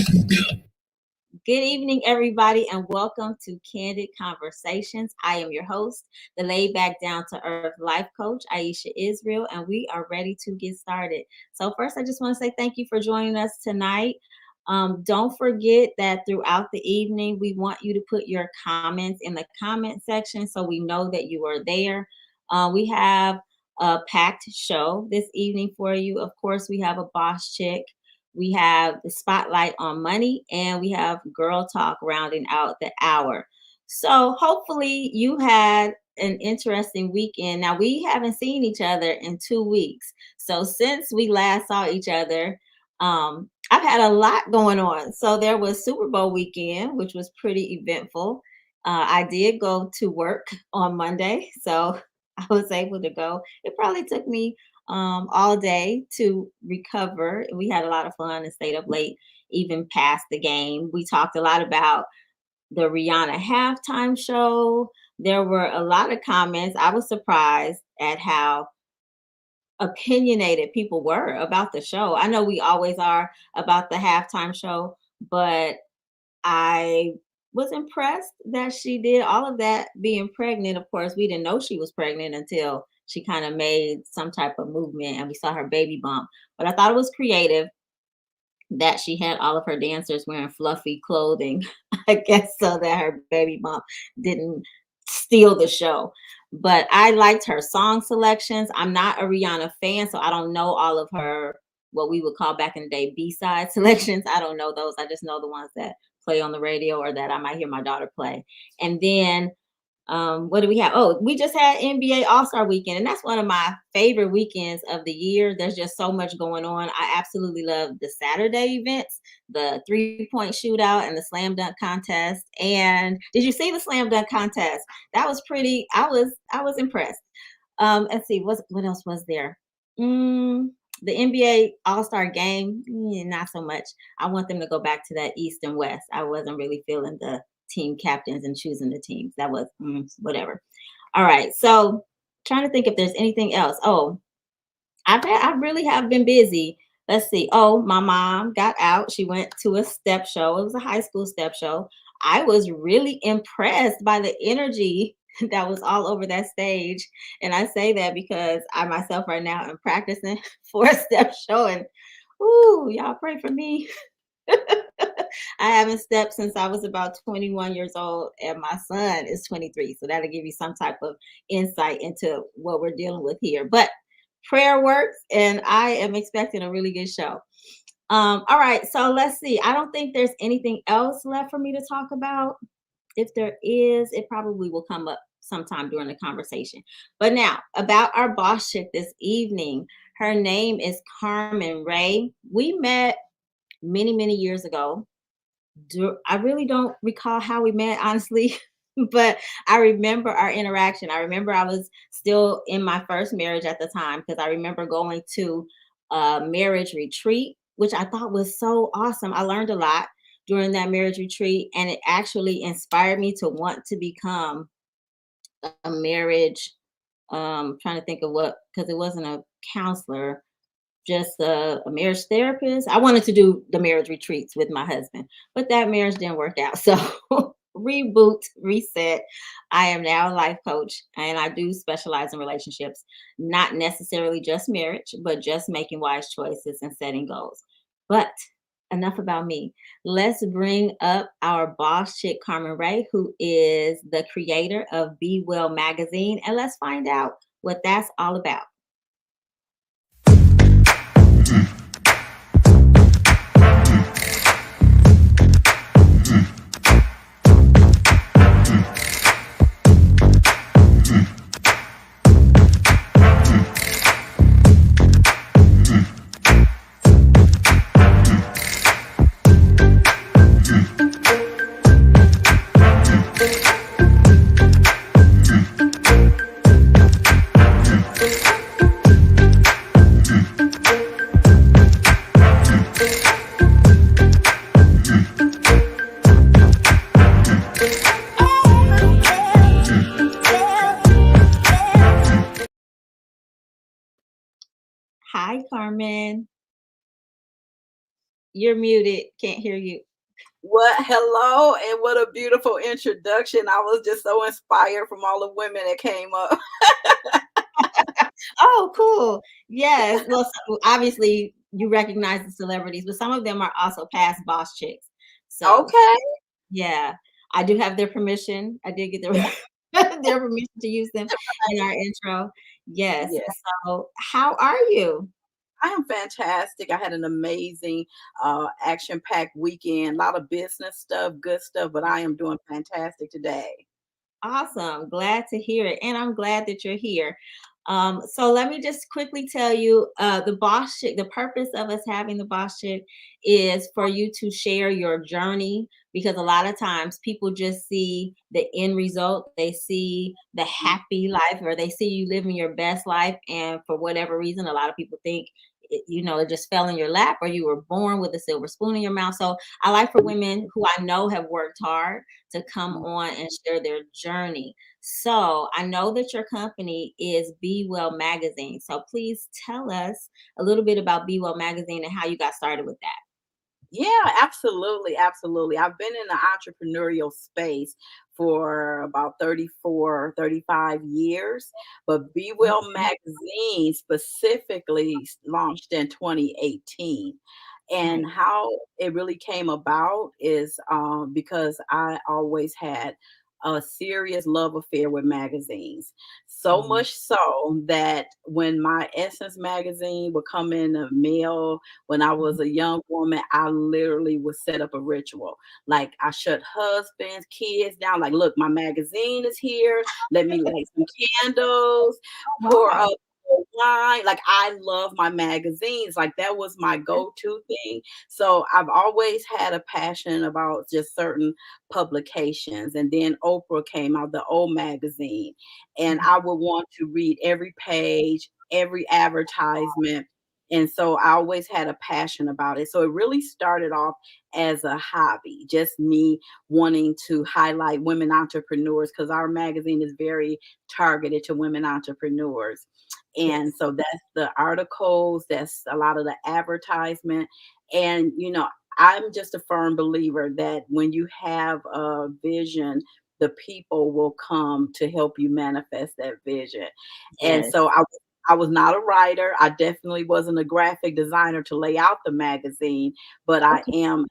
Good evening, everybody, and welcome to Candid Conversations. I am your host, the laid back, down to earth life coach, Aisha isReal, and we are ready to get started. So, first, I just want to say thank you for joining us tonight. Don't forget that throughout the evening, we want you to put your comments in the comment section so we know that you are there. We have a packed show this evening for you. Of course, we have a boss chick. We have the spotlight on money, and we have girl talk rounding out the hour. So hopefully you had an interesting weekend. Now we haven't seen each other in 2 weeks. So since we last saw each other, I've had a lot going on. So there was Super Bowl weekend, which was pretty eventful. I did go to work on Monday, so I was able to go. It probably took me all day to recover. We had a lot of fun and stayed up late, even past the game. We talked a lot about the Rihanna halftime show. There were a lot of comments. I was surprised at how opinionated people were about the show. I know we always are about the halftime show, but I was impressed that she did all of that being pregnant. Of course, we didn't know she was pregnant until she kind of made some type of movement and we saw her baby bump. But I thought it was creative that she had all of her dancers wearing fluffy clothing, I guess, so that her baby bump didn't steal the show. But I liked her song selections. I'm not a Rihanna fan, so I don't know all of her, what we would call back in the day, B-side selections. I don't know those. I just know the ones that play on the radio or that I might hear my daughter play. And then what do we have? Oh, we just had NBA All-Star Weekend, and that's one of my favorite weekends of the year. There's just so much going on. I absolutely love the Saturday events, the three-point shootout and the slam dunk contest. And did you see the slam dunk contest? That was pretty. I was impressed. Let's see, what else was there? The NBA All-Star game, not so much. I want them to go back to that East and West. I wasn't really feeling the team captains and choosing the teams. That was whatever. All right. So trying to think if there's anything else. Oh, I really have been busy. Let's see. Oh, my mom got out. She went to a step show. It was a high school step show. I was really impressed by the energy that was all over that stage. And I say that because I myself right now am practicing for a step show. And ooh, y'all pray for me. I haven't stepped since I was about 21 years old, and my son is 23. So that'll give you some type of insight into what we're dealing with here. But prayer works, and I am expecting a really good show. All right, so let's see. I don't think there's anything else left for me to talk about. If there is, it probably will come up sometime during the conversation. But now, about our boss chick this evening. Her name is Carmen Ray. We met many, many years ago. I really don't recall how we met, honestly, but I remember our interaction. I remember I was still in my first marriage at the time because I remember going to a marriage retreat, which I thought was so awesome. I learned a lot during that marriage retreat, and it actually inspired me to want to become a marriage. Trying to think of what, because it wasn't a counselor, just a marriage therapist. I wanted to do the marriage retreats with my husband, but that marriage didn't work out. So reboot, reset. I am now a life coach and I do specialize in relationships, not necessarily just marriage, but just making wise choices and setting goals. But enough about me. Let's bring up our boss chick, Carmen Ray, who is the creator of BeWell magazine, and let's find out what that's all about. Hi, Carmen. You're muted. Can't hear you. What hello and what a beautiful introduction. I was just so inspired from all the women that came up. Oh, cool. Yes. Well, so obviously you recognize the celebrities, but some of them are also past boss chicks. So Okay. yeah, I do have their permission. I did get their Yeah. their permission to use them in our intro. Yes. Yeah. So how are you? I am fantastic. I had an amazing action-packed weekend. A lot of business stuff, good stuff, but I am doing fantastic today. Awesome. Glad to hear it. And I'm glad that you're here. So let me just quickly tell you the boss chick, the purpose of us having the boss chick is for you to share your journey because a lot of times people just see the end result. They see the happy life or they see you living your best life. And for whatever reason, a lot of people think, it just fell in your lap or you were born with a silver spoon in your mouth. So I like for women who I know have worked hard to come on and share their journey. So I know that your company is BeWell Magazine. So please tell us a little bit about BeWell Magazine and how you got started with that. Yeah, absolutely, absolutely. I've been in the entrepreneurial space for about 34, 35 years, but Be Well Okay. magazine specifically launched in 2018. And Nice. how it really came about is because I always had a serious love affair with magazines. So Mhm. much so that when my Essence magazine would come in the mail when I Mhm. was a young woman, I literally would set up a ritual. Like I shut husbands, kids down. Like, look, my magazine is here. Let me light some candles, pour Wow. up wine. Like I love my magazines. Like that was my go-to thing. So I've always had a passion about just certain publications. And then Oprah came out, the old magazine, and Mhm. I would want to read every page, every advertisement, and so I always had a passion about it. So it really started off as a hobby, just me wanting to highlight women entrepreneurs because our magazine is very targeted to women entrepreneurs. And Yes. so that's the articles, that's a lot of the advertisement. And, I'm just a firm believer that when you have a vision, the people will come to help you manifest that vision. And so Yes. I was not a writer. I definitely wasn't a graphic designer to lay out the magazine, but I Okay. am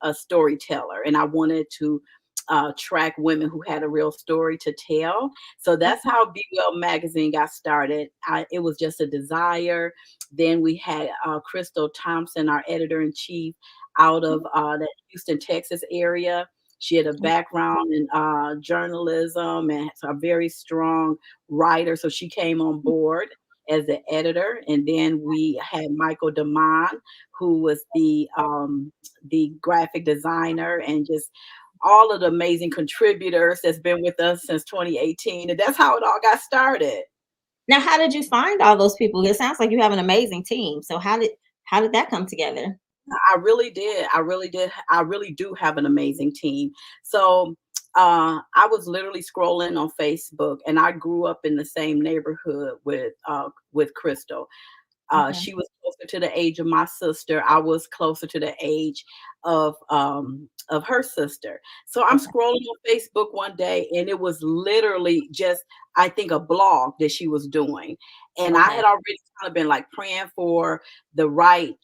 a storyteller, and I wanted to track women who had a real story to tell. So that's Okay. how Be Well magazine got started. It was just a desire. Then we had Crystal Thompson, our editor in chief, out of the Houston, Texas area. She had a background in journalism and a very strong writer. So she came on board as the editor. And then we had Michael Damon, who was the graphic designer and just all of the amazing contributors that's been with us since 2018. And that's how it all got started. Now, how did you find all those people? It sounds like you have an amazing team. So how did that come together? I really did. I really did. I really do have an amazing team. So I was literally scrolling on Facebook, and I grew up in the same neighborhood with Crystal. Okay. She was closer to the age of my sister. I was closer to the age of her sister. So I'm Okay. scrolling on Facebook one day, and it was literally just, I think, a blog that she was doing. And I Okay. had already kind of been like praying for the right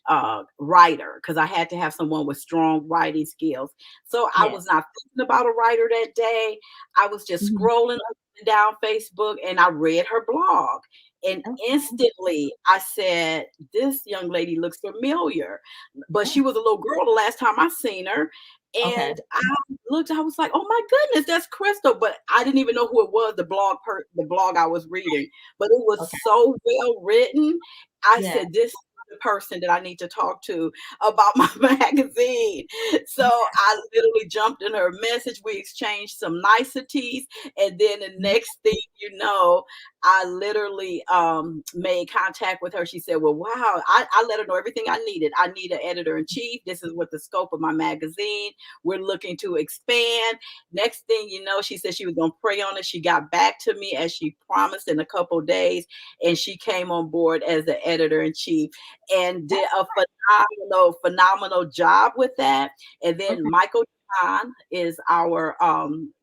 writer because I had to have someone with strong writing skills. So I was Yes. not thinking about a writer that day. I was just Mhm. scrolling up and down Facebook, and I read her blog. And Okay. instantly I said, this young lady looks familiar. But she was a little girl the last time I seen her. Okay. And I was like, oh my goodness, that's Crystal. But I didn't even know who it was, the blog I was reading. But it was Okay. so well written. I Yeah. said, this is the person that I need to talk to about my magazine. So I literally jumped in her message. We exchanged some niceties. And then the next thing you know, I literally made contact with her. She said, well, wow, I let her know everything I needed. I need an editor in chief. This is what the scope of my magazine. We're looking to expand. Next thing you know, she said she was going to pray on it. She got back to me as she promised in a couple days, and she came on board as the editor in chief. and did That's a phenomenal job with that. And then okay. Michael John is our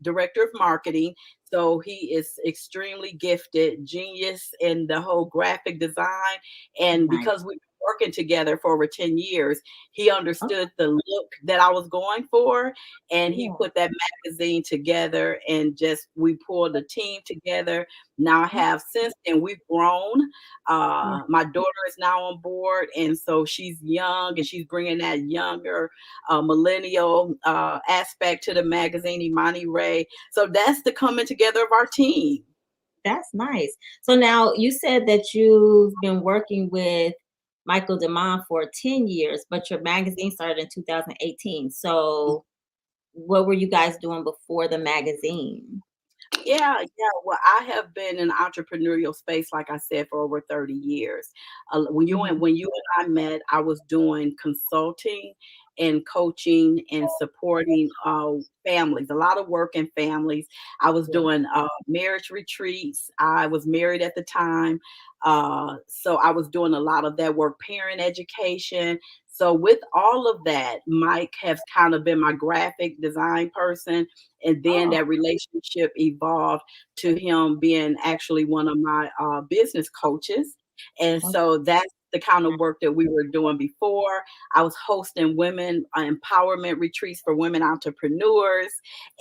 director of marketing. So he is extremely gifted, genius in the whole graphic design. And Nice. because we've been working together for over 10 years, he Okay. understood the look that I was going for. And he Yeah. put that magazine together, and just we pulled a team together. Now I have since then we've grown. Yeah. My daughter is now on board, and so she's young and she's bringing that younger millennial aspect to the magazine, Imani Ray. So that's the coming together of our team. That's nice. So now you said that you've been working with Michael DeMond for 10 years, but your magazine started in 2018. So what were you guys doing before the magazine? Yeah, yeah. Well, I have been in entrepreneurial space, like I said, for over 30 years. Mhm. When you and I met, I was doing consulting and coaching and supporting families, a lot of work in families. I was Yeah. doing marriage retreats. I was married at the time. So I was doing a lot of that work, parent education. So with all of that, Mike has kind of been my graphic design person, and then Oh, that relationship evolved to him being actually one of my business coaches. And okay. so that's the kind of work that we were doing before. I was hosting women empowerment retreats for women entrepreneurs.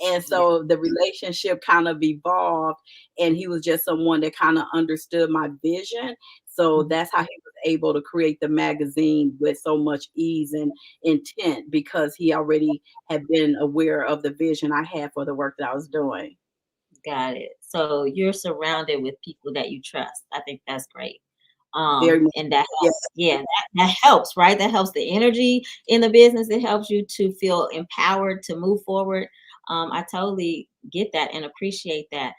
And Yeah. so the relationship kind of evolved, and he was just someone that kind of understood my vision. So Mhm. that's how he was able to create the magazine with so much ease and intent, because he already had been aware of the vision I had for the work that I was doing. Got it. So you're surrounded with people that you trust. I think that's great. Very much. And that Yeah. helps. Yeah, that helps, right? That helps the energy in the business. It helps you to feel empowered to move forward. I totally get that and appreciate that.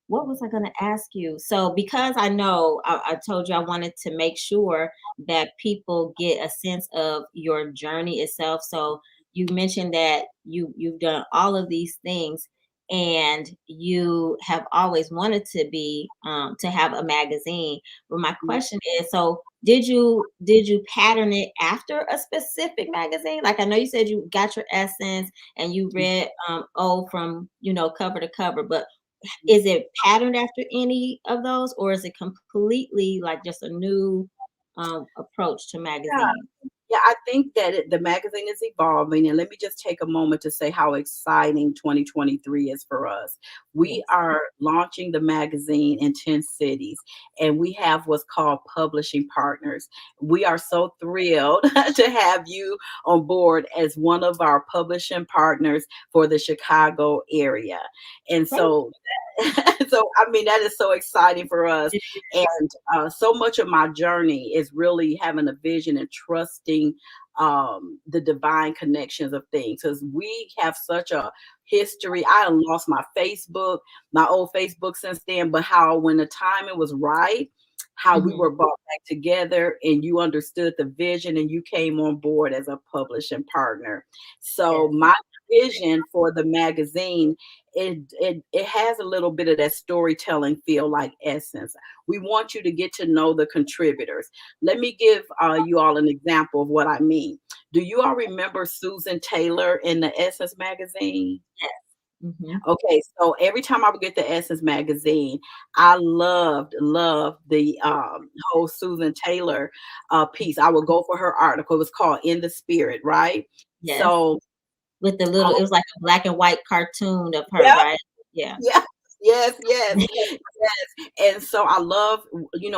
What was I going to ask you? So, because I know I told you I wanted to make sure that people get a sense of your journey itself. So, you mentioned that you've done all of these things, and you have always wanted to have a magazine. But my question is, so did you pattern it after a specific magazine? Like I know you said you got your essence and you read from cover to cover, but is it patterned after any of those, or is it completely like just a new approach to Yeah. magazine? Yeah, I think that the magazine is evolving, and let me just take a moment to say how exciting 2023 is for us. We Yes. are launching the magazine in 10 cities, and we have what's called publishing partners. We are so thrilled to have you on board as one of our publishing partners for the Chicago area. And Thank so so I mean that is so exciting for us. you. And so much of my journey is really having a vision and trusting the divine connections of things, because we have such a history. I have lost my old Facebook since then, but how when the timing was right, how we Mhm. were brought back together and you understood the vision and you came on board as a publishing partner. So Yes. my vision for the magazine, it has a little bit of that storytelling feel, like essence. We want you to get to know the contributors. Let me give you all an example of what I mean. Do you all remember Susan Taylor in the Essence magazine? Yes. Mhm. Okay, so every time I would get the Essence magazine, I loved the whole Susan Taylor piece. I would go for her article. It was called In the Spirit, right? Yes. So, With the little, it was like a black and white cartoon of her, yeah, right? Yeah. yeah. Yes, yes, yes. And so I love,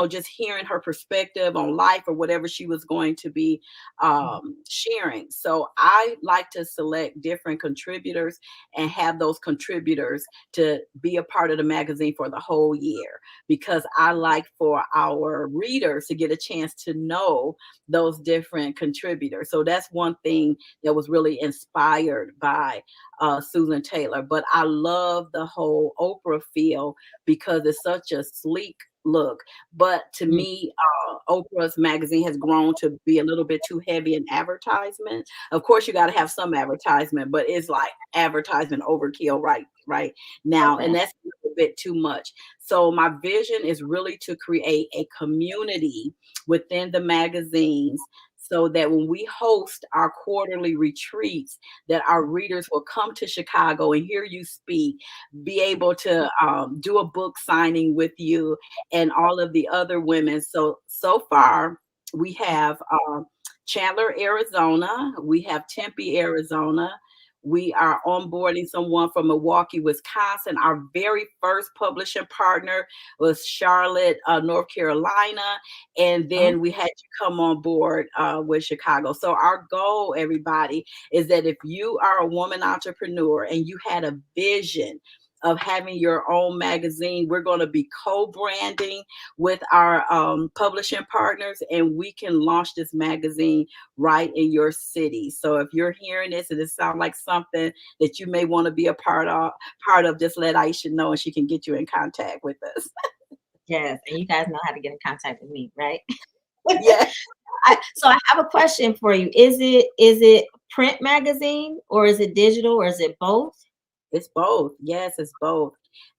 just hearing her perspective on life or whatever she was going to be Mhm. sharing. So I like to select different contributors and have those contributors to be a part of the magazine for the whole year, because I like for our readers to get a chance to know those different contributors. So that's one thing that was really inspired by Susan Taylor. But I love the whole Oprah feel because it's such a sleek look. But to Mm. me, Oprah's magazine has grown to be a little bit too heavy in advertisement. Of course, you got to have some advertisement, but it's like advertisement overkill right now, Okay. and that's a little bit too much. So my vision is really to create a community within the magazines so that when we host our quarterly retreats, that our readers will come to Chicago and hear you speak, be able to do a book signing with you and all of the other women. So far, we have Chandler, Arizona. We have Tempe, Arizona. We are onboarding someone from Milwaukee, Wisconsin. Our very first publishing partner was Charlotte, North Carolina. And Oh, then we had you come on board with Chicago. So our goal, everybody, is that if you are a woman entrepreneur and you had a vision of having your own magazine, we're going to be co-branding with our publishing partners, and we can launch this magazine right in your city. So if you're hearing this and it sounds like something that you may want to be a part of, just let Aisha know and she can get you in contact with us. yes. And you guys know how to get in contact with me, right? Yeah. So I have a question for you. Is it print magazine or is it digital or is it both? It's both. Yes, it's both.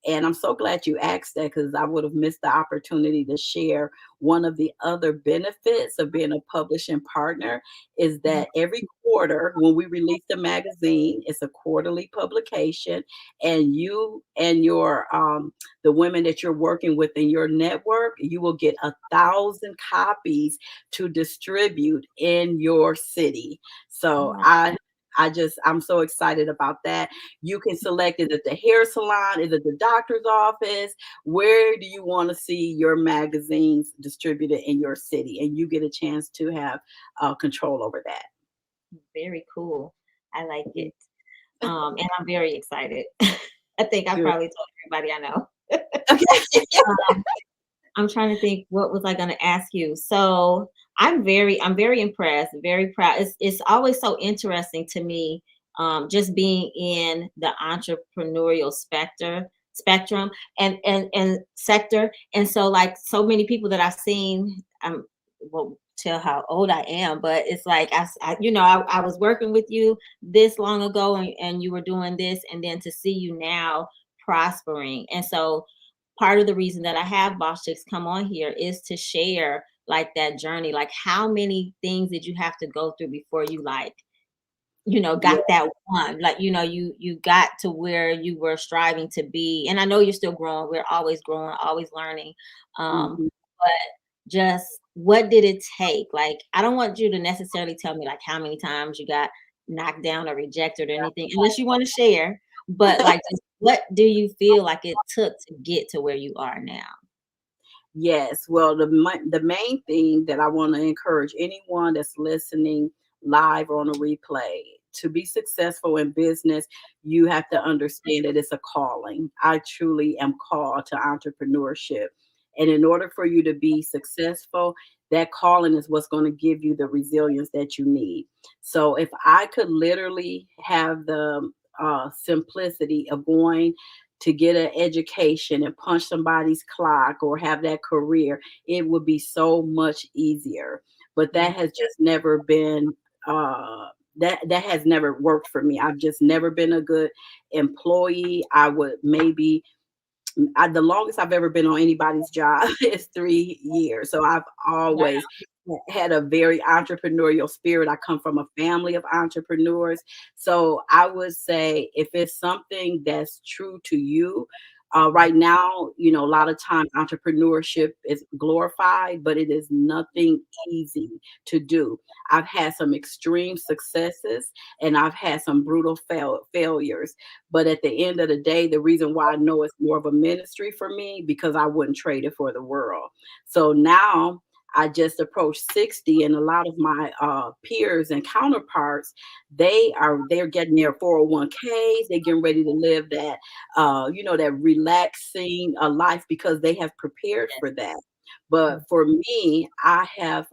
And I'm so glad you asked that because I would have missed the opportunity to share one of the other benefits of being a publishing partner is Mhm. that every quarter when we release the magazine, it's a quarterly publication, and you and your the women that you're working with in your network, you will get 1,000 copies to distribute in your city. So Oh, I'm so excited about that. You can select, is it the hair salon? Is it the doctor's office? Where do you want to see your magazines distributed in your city? And you get a chance to have control over that. very cool. I like it. And I'm very excited. I think I Good. probably told everybody I know. Okay. Um, I'm trying to think what was I going to ask you. So I'm very impressed, very proud. It's always so interesting to me, just being in the entrepreneurial spectrum and sector. And so like so many people that I've seen, well tell how old I am, but it's like I was working with you this long ago and you were doing this, and then to see you now prospering. And so part of the reason that I have Boss Chicks come on here is to share like that journey. Like how many things did you have to go through before you Yeah. got that one? Like, you got to where you were striving to be. And I know you're still growing, always learning. Mhm. But just what did it take? Like, I don't want you to necessarily tell me like how many times you got knocked down or rejected or anything, unless you want to share. But like, just what do you feel like it took to get to where you are now? Yes. Well, the main thing that I want to encourage anyone that's listening live or on a replay to be successful in business, you have to understand that it's a calling. I truly am called to entrepreneurship. And in order for you to be successful, that calling is what's going to give you the resilience that you need. So if I could literally have the simplicity of going to get an education and punch somebody's clock or have that career, it would be so much easier. But Mm, that has just never been that has never worked for me. I've just never been a good employee. I would maybe the longest I've ever been on anybody's job is 3 years. So I've wow. always had a very entrepreneurial spirit. I come from a family of entrepreneurs. So I would say if it's something that's true to you, right now, a lot of times entrepreneurship is glorified, but it is nothing easy to do. I've had some extreme successes and I've had some brutal failures. But at the end of the day, the reason why I know it's more of a ministry for me because I wouldn't trade it for the world. So now I just approached 60, and a lot of my peers and counterparts, they're getting their 401ks, they're getting ready to live that that relaxing life because they have prepared for that. But Mm, for me, I have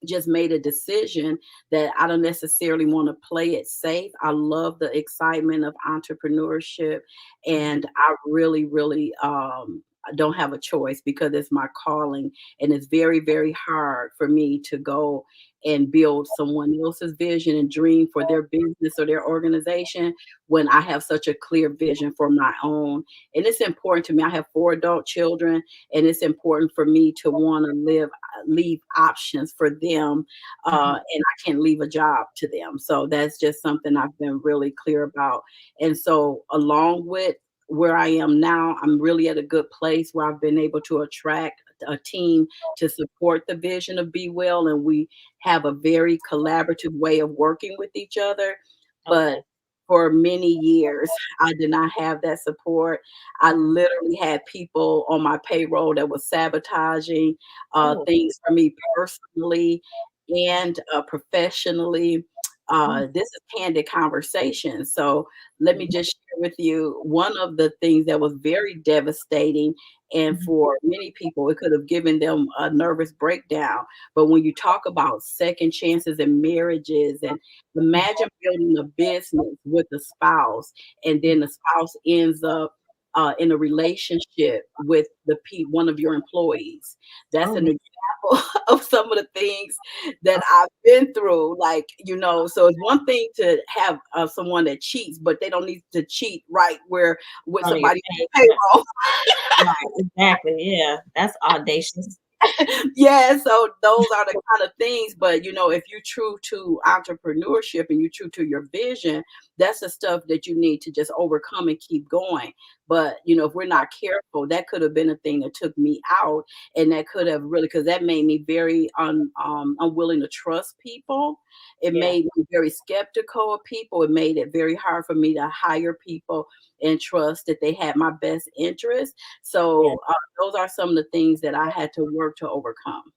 just made a decision that I don't necessarily want to play it safe. I love the excitement of entrepreneurship, mhm. and I really, really don't have a choice because it's my calling, and it's very, very hard for me to go and build someone else's vision and dream for their business or their organization when I have such a clear vision for my own. And it's important to me. I have 4 adult children, and it's important for me to want to leave options for them, Mhm. and I can't leave a job to them. So that's just something I've been really clear about. And so, along with where I am now, I'm really at a good place where I've been able to attract a team to support the vision of BeWell, and we have a very collaborative way of working with each other. But Okay. for many years, I did not have that support. I Mhm. literally had people on my payroll that was sabotaging Oh. things for me personally and professionally. Mm. This is candid conversation. So let me just share with you one of the things that was very devastating. And Mhm. for many people, it could have given them a nervous breakdown. But when you talk about second chances in marriages, and imagine building a business with a spouse, and then the spouse ends up in a relationship with one of your employees. That's Oh, an no. example of some of the things that I've been through. Like, so it's one thing to have someone that cheats, but they don't need to cheat right where with On your somebody page. payroll. Right, exactly, yeah, that's audacious. Yeah, so those are the kind of things. But if you're true to entrepreneurship and you're true to your vision, that's the stuff that you need to just overcome and keep going. But if we're not careful, that could have been a thing that took me out, and that could have really, because that made me very unwilling to trust people. It Yeah, made me very skeptical of people. It made it very hard for me to hire people and trust that they had my best interest. yeah, So those are some of the things that I had to work to overcome.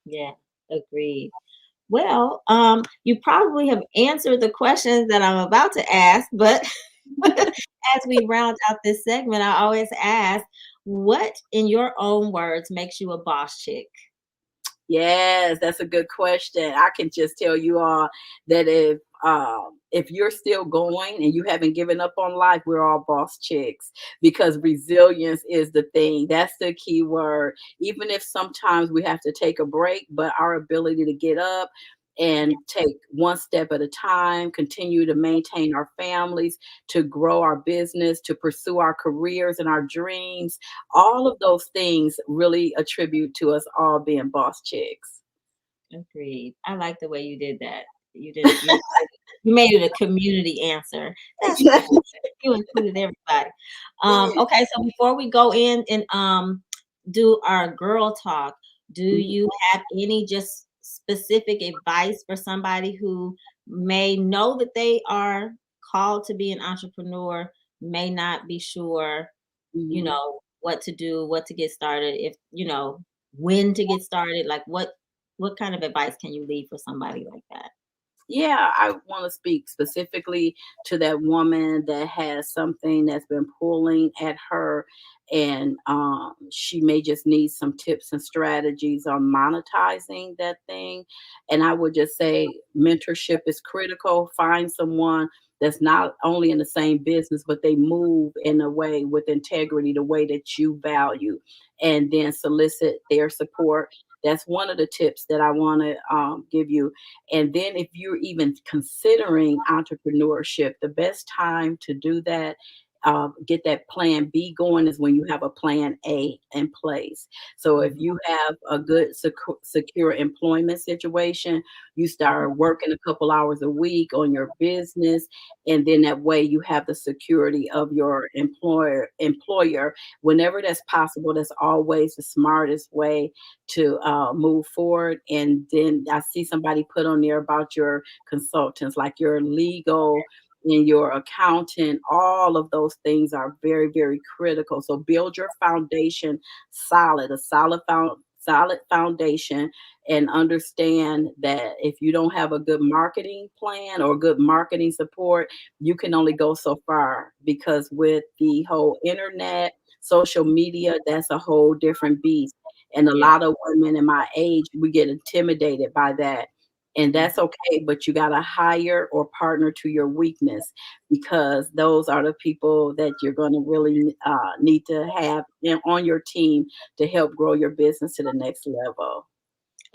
yeah, agreed. Well, you probably have answered the questions that I'm about to ask, but as we round out this segment, I always ask, what in your own words makes you a boss chick? Yes, that's a good question. I can just tell you all that if you're still going and you haven't given up on life, we're all boss chicks, because resilience is the thing. That's the key word. Even if sometimes we have to take a break, but our ability to get up and take one step at a time, continue to maintain our families, to grow our business, to pursue our careers and our dreams, all of those things really attribute to us all being boss chicks. Agreed. I like the way you did that. You made it a community answer. That's cool. You included everybody. Okay, so before we go in and do our girl talk, do Mhm. you have any just specific advice for somebody who may know that they are called to be an entrepreneur, may not be sure, Mhm. what to do, what to get started, if when to get started, like what kind of advice can you leave for somebody like that? Yeah, I want to speak specifically to that woman that has something that's been pulling at her, and she may just need some tips and strategies on monetizing that thing. And I would just say mentorship is critical. Find someone that's not only in the same business, but they move in a way with integrity, the way that you value, and then solicit their support. That's one of the tips that I want to give you. And then, if you're even considering entrepreneurship, the best time to do that, get that plan B going, is when you have a plan A in place. So if Mhm, you have a good secure employment situation, you mhm, start working a couple hours a week on your business, and then that way you have the security of your employer whenever that's possible. That's always the smartest way to move forward. And then I see somebody put on there about your consultants, like your legal and your accountant. All of those things are very, very critical. So build your foundation solid, a solid foundation, and understand that if you don't have a good marketing plan or good marketing support, you can only go so far, because with the whole internet, social media, that's a whole different beast. And a yeah, lot of women in my age, we get intimidated by that. And that's okay, but you got to hire or partner to your weakness, because those are the people that you're going to really need to have on your team to help grow your business to the next level.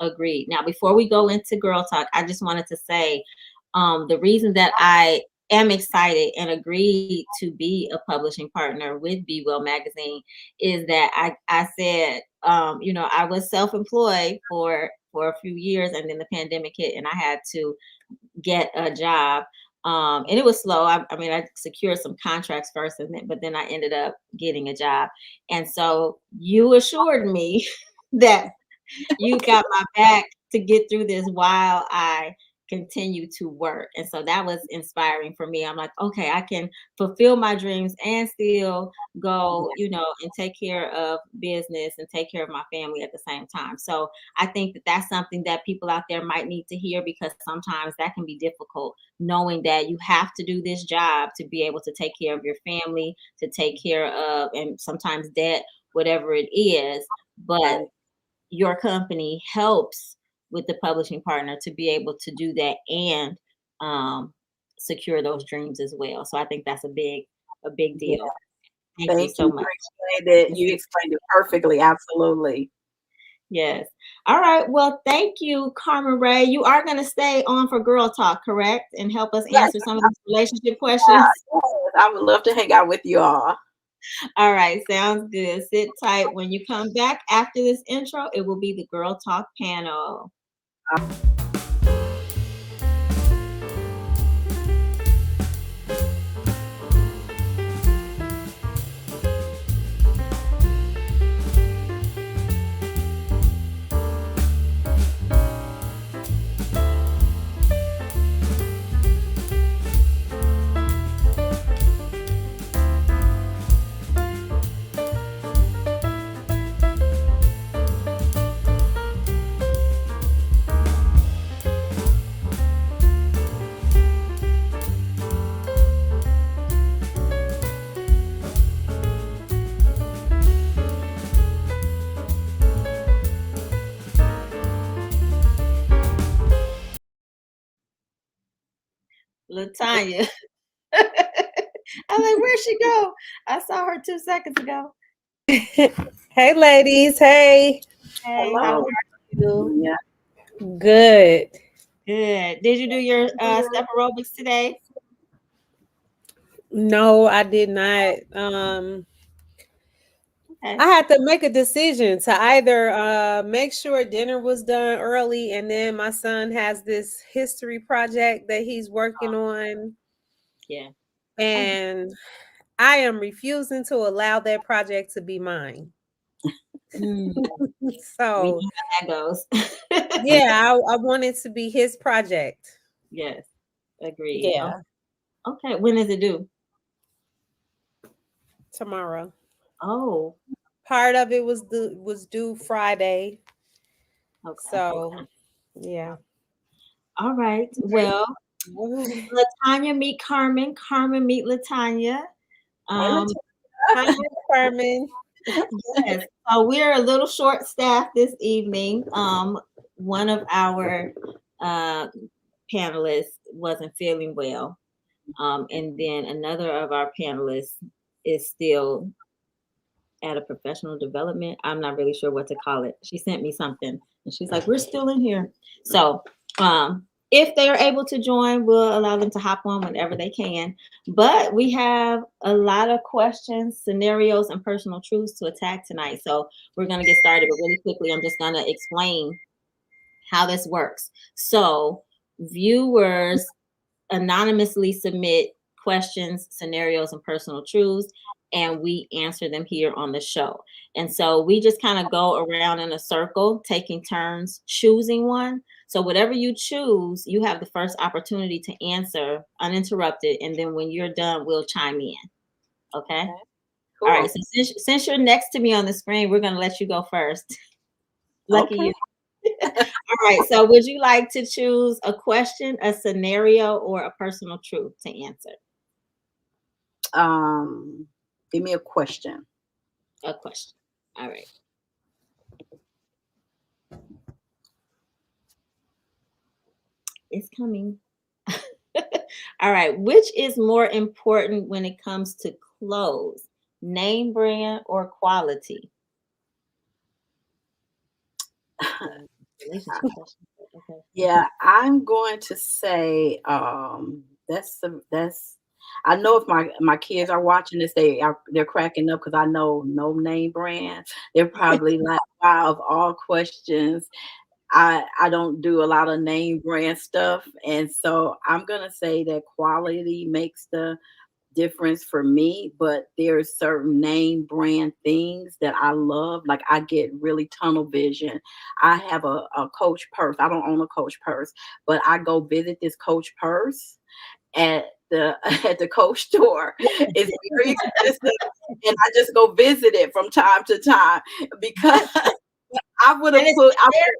Agreed. Now, before we go into girl talk, I just wanted to say the reason that I am excited and agreed to be a publishing partner with BeWell magazine is that I said, I was self-employed for a few years, and then the pandemic hit and I had to get a job. And it was slow. I mean, I secured some contracts first, but then I ended up getting a job. And so you assured me that you got my back to get through this while I continue to work. And so that was inspiring for me. I'm like, okay, I can fulfill my dreams and still go, and take care of business and take care of my family at the same time. So I think that that's something that people out there might need to hear, because sometimes that can be difficult, knowing that you have to do this job to be able to take care of your family, to take care of, and sometimes debt, whatever it is. But your company helps with the publishing partner to be able to do that and secure those dreams as well. So I think that's a big Yeah. deal. Thank you Thank so you. much. You explained it perfectly. Absolutely. Yes. All right. Well, thank you, Carmen Ray. You are going to stay on for Girl Talk, correct? And help us Yes, answer some of these relationship questions. yes, I would love to hang out with you all. All right. Sounds good. Sit tight. When you come back after this intro, it will be the Girl Talk panel. LaTanya. I'm like, where'd she go? I saw her 2 seconds ago. Hey, ladies. Hey. Hey, how Hello. are you? Yeah. Good. Good. Did you do your step aerobics today? No, I did not. Okay. I had to make a decision to either make sure dinner was done early, and then my son has this history project that he's working on, Yeah. and I am refusing to allow that project to be mine. Mm, we So, know how that goes. yeah, I want it to be his project. Yes. Agreed. Oh, Yeah, okay. When is it due? tomorrow. Oh, Part of it was due Friday. okay. So, yeah. All right. Well, Hi, LaTanya meet Carmen. Carmen meet LaTanya. Um, Carmen. yes. So we're a little short staffed this evening. One of our uh, panelists wasn't feeling well. And then another of our panelists is still at a professional development. I'm not really sure what to call it. She sent me something and she's like, we're still in here. So if they are able to join, we'll allow them to hop on whenever they can. But we have a lot of questions, scenarios, and personal truths to attack tonight. So we're going to get started. But really quickly, I'm just going to explain how this works. So viewers anonymously submit questions, scenarios, and personal truths, and we answer them here on the show. And so we just kind of go around in a circle, taking turns choosing one. So whatever you choose, you have the first opportunity to answer uninterrupted. And then when you're done, we'll chime in. Okay. Cool. All right. So since you're next to me on the screen, we're going to let you go first. Lucky Okay. you. All right. So would you like to choose a question, a scenario, or a personal truth to answer? Give me a question. A question. All right. It's coming. All right. Which is more important when it comes to clothes? Name brand or quality? Relationship question. Okay. Yeah, I'm going to say that's I know if my kids are watching this, they're cracking up because I know no name brand. They're probably like, wow, of all questions, I don't do a lot of name brand stuff. And so I'm gonna say that quality makes the difference for me, but there's certain name brand things that I love. Like I get really tunnel vision. I have a Coach purse. I don't own a Coach purse, but I go visit this Coach purse at the at the Coach store. It's very expensive, and I just go visit it from time to time because I would have And it's put I there.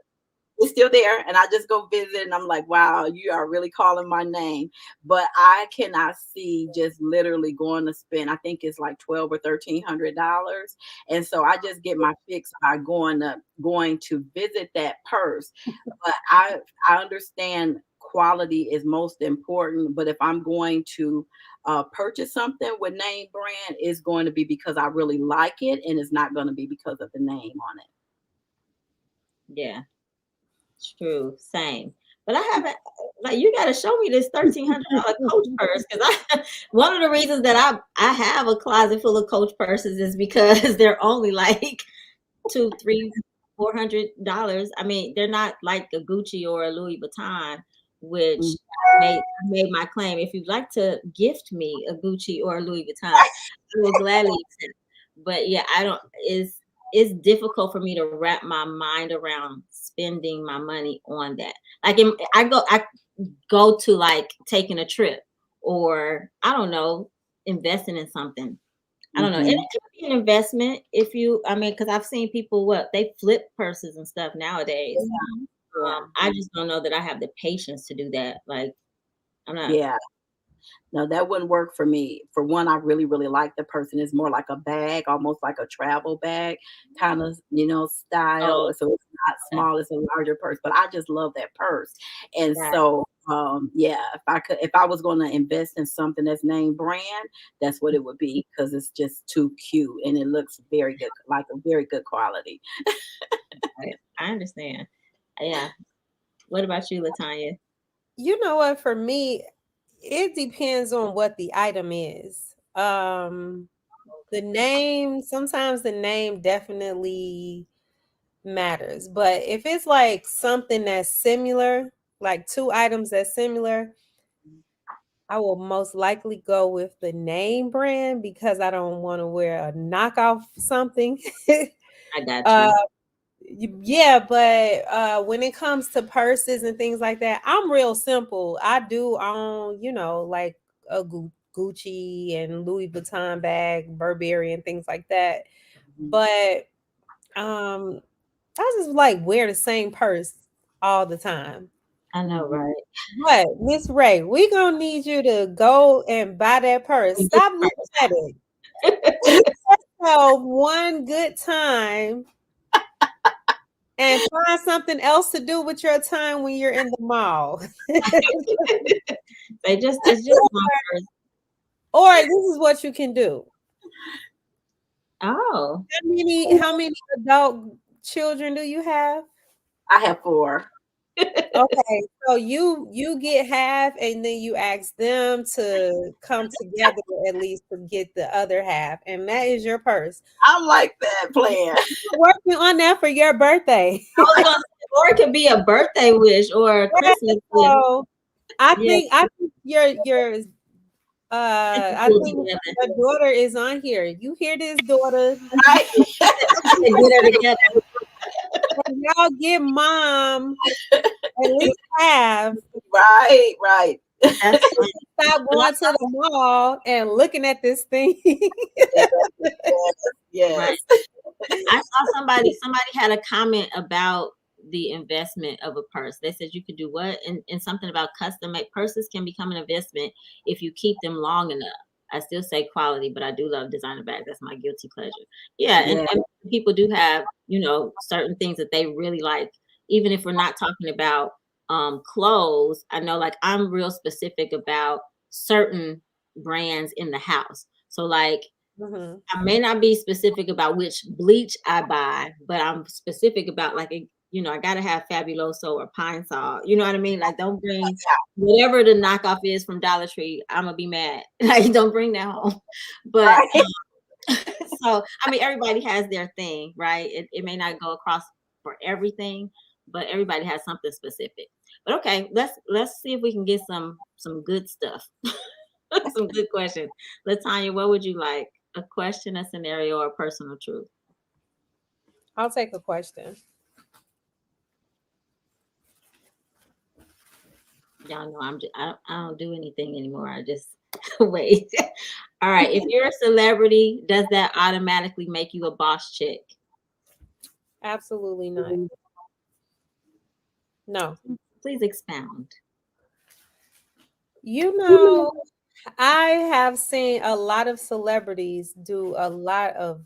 it's still there, and I just go visit, and I'm like, wow, you are really calling my name. But I cannot see just literally going to spend, I think it's like $1,200 or $1,300. And so I just get my fix by going to visit that purse. But I understand quality is most important. But if I'm going to purchase something with name brand, it's going to be because I really like it, and it's not going to be because of the name on it. Yeah, true. Same. But I haven't, like, you got to show me this $1,300 Coach purse, because I one of the reasons that I have a closet full of Coach purses is because they're only like two, three, $400. I mean, they're not like a Gucci or a Louis Vuitton, which Mm. I made my claim. If you'd like to gift me a Gucci or a Louis Vuitton, I will gladly accept. But yeah, I don't. It's difficult for me to wrap my mind around spending my money on that. Like, I go to like taking a trip, or I don't know, investing in something. I don't know. And it Mhm. can be an investment if you, I mean, because I've seen people, they flip purses and stuff nowadays. Yeah. I just don't know that I have the patience to do that. Like, I'm not. Yeah. No, that wouldn't work for me. For one, I really, really like the person. It's more like a bag, almost like a travel bag kind of, Oh, style. So it's not okay. small, it's a larger purse. But I just love that purse. And Got so yeah, if I was gonna invest in something that's name brand, that's what it would be because it's just too cute and it looks very good, like a very good quality. it. I understand. Yeah. What about you, LaTanya? You know what? For me, it depends on what the item is. The name, sometimes the name definitely matters. But if it's like something that's similar, like two items that's similar, I will most likely go with the name brand because I don't want to wear a knockoff something. I got uh, you. yeah, but when it comes to purses and things like that, I'm real simple. I do own, like a Gucci and Louis Vuitton bag, Burberry and things like that. Mhm. But um I just like wear the same purse all the time. I know, Mhm. right? But Miss Ray, we gonna need you to go and buy that purse. And get Stop looking at it. Get yourself one good time and find something else to do with your time when you're in the mall. it's just my first. Or this is what you can do. Oh, How many adult children do you have? I have four. Okay, so you get half and then you ask them to come together at least to get the other half, and that is your purse. I like that plan. You're working on that for your birthday. I was gonna say, or it could be a birthday wish or a Yeah, Christmas wish. so I Yeah, think I think your I pull think together. your daughter is on here. You hear this, daughter? Right? Get her together. And y'all give mom at least half. Right, right. That's funny. Stop But going to the mall and looking at this thing. Yes, right. yes. I saw somebody had a comment about the investment of a purse. They said you could do what? And something about custom made purses can become an investment if you keep them long enough. I still say quality, but I do love designer bags. That's my guilty pleasure. Yeah, Yeah. and people do have, certain things that they really like, even if we're not talking about clothes, I know like I'm real specific about certain brands in the house. So like Mhm. I may not be specific about which bleach I buy, but I'm specific about like I gotta have Fabuloso or Pine Sol. You know what I mean? Like don't bring whatever the knockoff is from Dollar Tree. I'm gonna be mad. Like don't bring that home. But Right. so I mean everybody has their thing, right? It may not go across for everything, but everybody has something specific. But okay, let's see if we can get some good stuff. Some good questions. LaTanya, what would you like? A question, a scenario, or personal truth? I'll take a question. Y'all know I don't do anything anymore. I just wait. All right. If you're a celebrity, does that automatically make you a boss chick? Absolutely not. No. Please expound. You know, I have seen a lot of celebrities do a lot of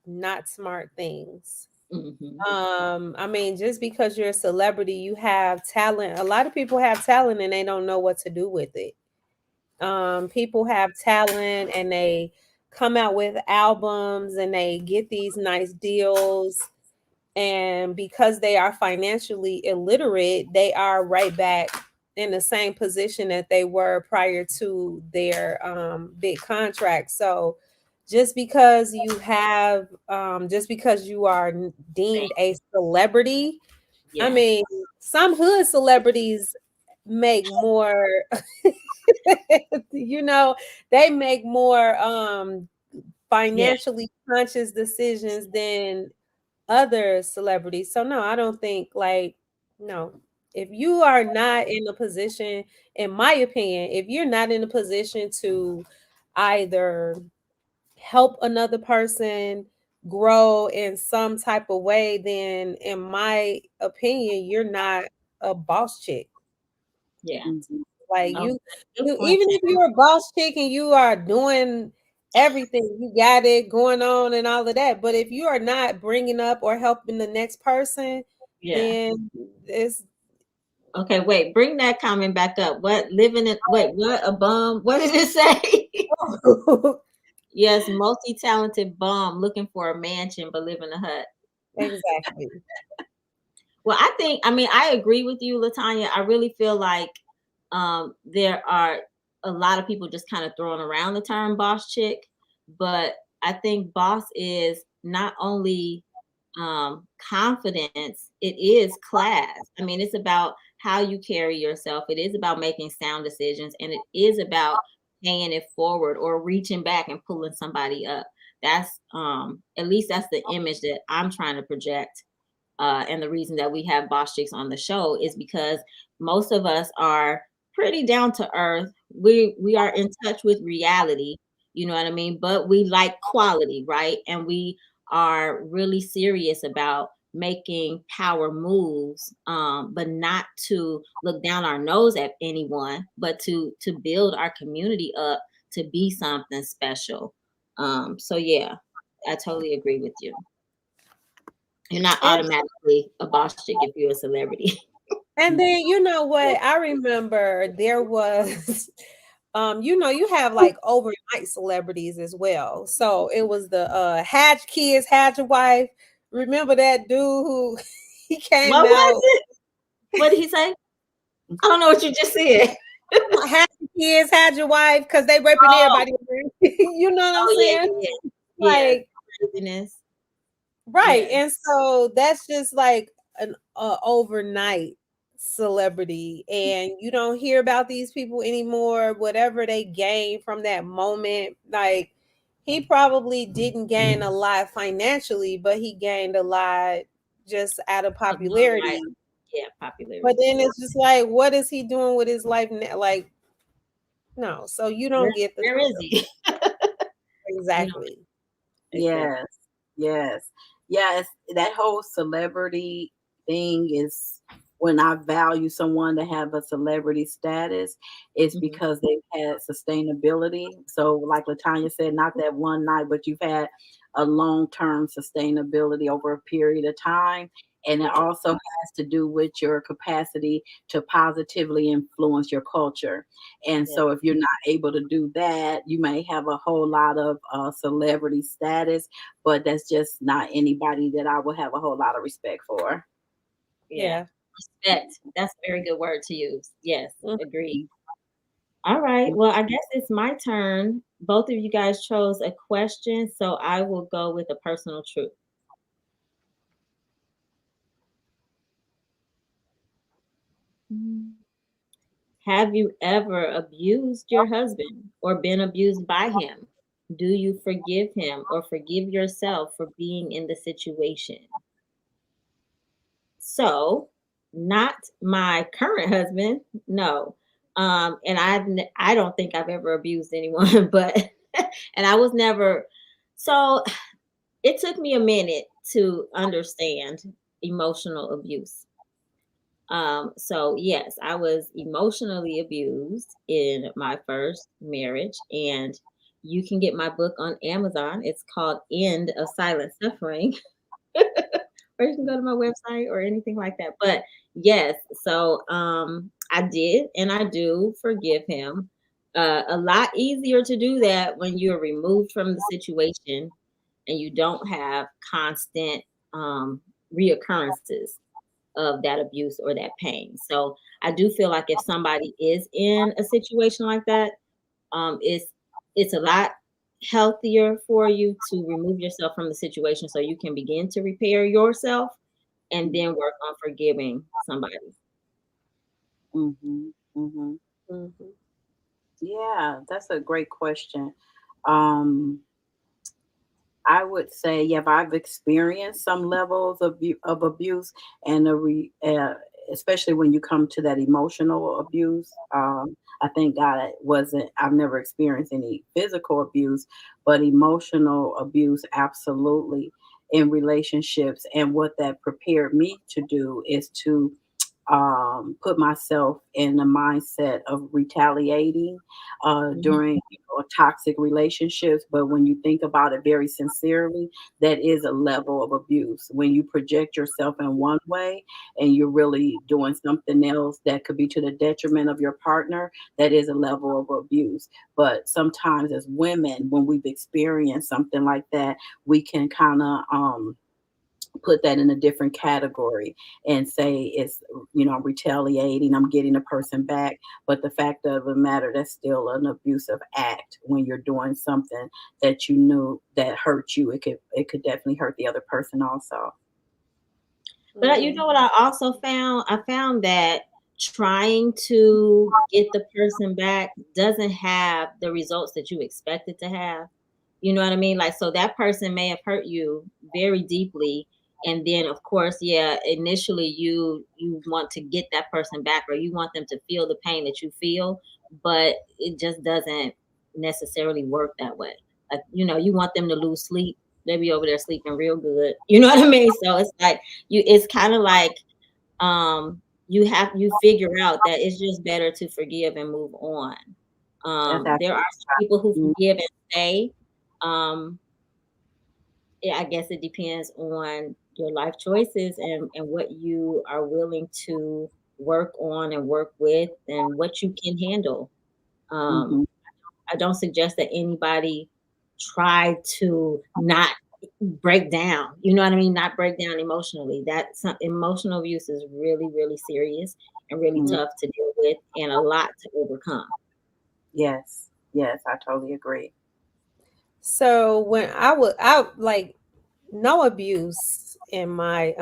not smart things. Hmm. I mean, just because you're a celebrity, you have talent. A lot of people have talent and they don't know what to do with it. People have talent and they come out with albums and they get these nice deals. And because they are financially illiterate, they are right back in the same position that they were prior to their big contract. So just because you are deemed a celebrity, I Yeah. mean, some hood celebrities make more, you know, they make more Yeah. financially conscious decisions than other celebrities. So no, I don't think like no. If you are not in a position, in my opinion, if you're not in a position to either help another person grow in some type of way, then in my opinion, you're not a boss chick. Yeah. Mhm. Like Okay. Good you point. even if you're a boss chick and you are doing everything, you got it going on and all of that. But if you are not bringing up or helping the next person, Yeah. then it's Okay. Wait. Bring that comment back up. What living in? Wait. What a bum? What did it say? Yes, multi-talented bum looking for a mansion but live in a hut. exactly. Well, I mean, I agree with you, LaTanya. I really feel like there are a lot of people just kind of throwing around the term boss chick, but I think boss is not only confidence, it is class. I mean, it's about how you carry yourself, it is about making sound decisions, and it is about paying it forward or reaching back and pulling somebody up. That's at least that's the image that I'm trying to project, and the reason that we have boss chicks on the show is because most of us are pretty down to earth. We are in touch with reality, you know what I mean? But we like quality, right? And we are really serious about making power moves, but not to look down our nose at anyone, but to build our community up to be something special. So yeah, I totally agree with you. You're not And automatically a boss chick if you're a celebrity. and then you know what? I remember there was you have like overnight celebrities as well. So it was the Hatch Kids, Hatch Wife. Remember that dude who he came What was out it? What did he say? I don't know what you just said. had your kids, had your wife, because they raping Oh, everybody. You know what I'm oh yeah, saying? yeah, yeah. Yeah, Like, craziness. right. Yeah. And so that's just like an overnight celebrity. And you don't hear about these people anymore, whatever they gain from that moment. Like, he probably didn't gain a lot financially, but he gained a lot just out of Right. popularity. Yeah, But popularity. then it's just like, what is he doing with his life now? Like, no. So you Where, don't get the where is he? You know, exactly. Exactly. Yes, yes, yes. That whole celebrity thing is. when I value someone to have a celebrity status, it's Mhm. because they've had sustainability. So, like LaTanya said, not that one night, but you've had a long-term sustainability over a period of time. And it also has to do with your capacity to positively influence your culture. And Yeah. so, if you're not able to do that, you may have a whole lot of celebrity status, but that's just not anybody that I would have a whole lot of respect for. Yeah. Yeah. Respect. That's a very good word to use. Yes, Mhm. agreed. All right. Well, I guess it's my turn. Both of you guys chose a question, so I will go with a personal truth. Mm. Have you ever abused your husband or been abused by him? Do you forgive him or forgive yourself for being in the situation? So, not my current husband, no. And I don't think I've ever abused anyone, but and I was never. So it took me a minute to understand emotional abuse. So yes, I was emotionally abused in my first marriage, and you can get my book on Amazon. It's called End of Silent Suffering, or you can go to my website or anything like that. But yes, so I did and I do forgive him. A lot easier to do that when you're removed from the situation and you don't have constant reoccurrences of that abuse or that pain. So I do feel like if somebody is in a situation like that, it's a lot healthier for you to remove yourself from the situation so you can begin to repair yourself and then work on forgiving somebody. Mm-hmm. Mm-hmm. Mhm. Yeah, that's a great question. Um, I would say, yeah, I've experienced some levels of abuse, and especially when you come to that emotional abuse. I thank God it wasn't. I've never experienced any physical abuse, but emotional abuse, absolutely, in relationships. And what that prepared me to do is to put myself in the mindset of retaliating Mhm. during toxic relationships. But when you think about it very sincerely, that is a level of abuse. When you project yourself in one way and you're really doing something else that could be to the detriment of your partner, that is a level of abuse. But sometimes, as women, when we've experienced something like that, we can kind of put that in a different category and say it's, I'm retaliating, I'm getting a person back. But the fact of the matter, that's still an abusive act. When you're doing something that you knew that hurt you, it could definitely hurt the other person also. But you know Mhm. what I also found? I found that trying to get the person back doesn't have the results that you expect it to have. You know what I mean? Like, so that person may have hurt you very deeply. And then of course, yeah, initially you want to get that person back or you want them to feel the pain that you feel, but it just doesn't necessarily work that way. Like, you want them to lose sleep. They be over there sleeping real good. You know what I mean? So it's like it's kind of like you figure out that it's just better to forgive and move on. That's There are actually some people who mm, forgive and stay. Um, I guess it depends on your life choices and what you are willing to work on and work with and what you can handle. Um, mhm, I don't suggest that anybody try to not break down. You know what I mean? Not break down emotionally. Emotional abuse is really, really serious and really mm. tough to deal with and a lot to overcome. Yes, yes, I totally agree. So when I like no abuse in my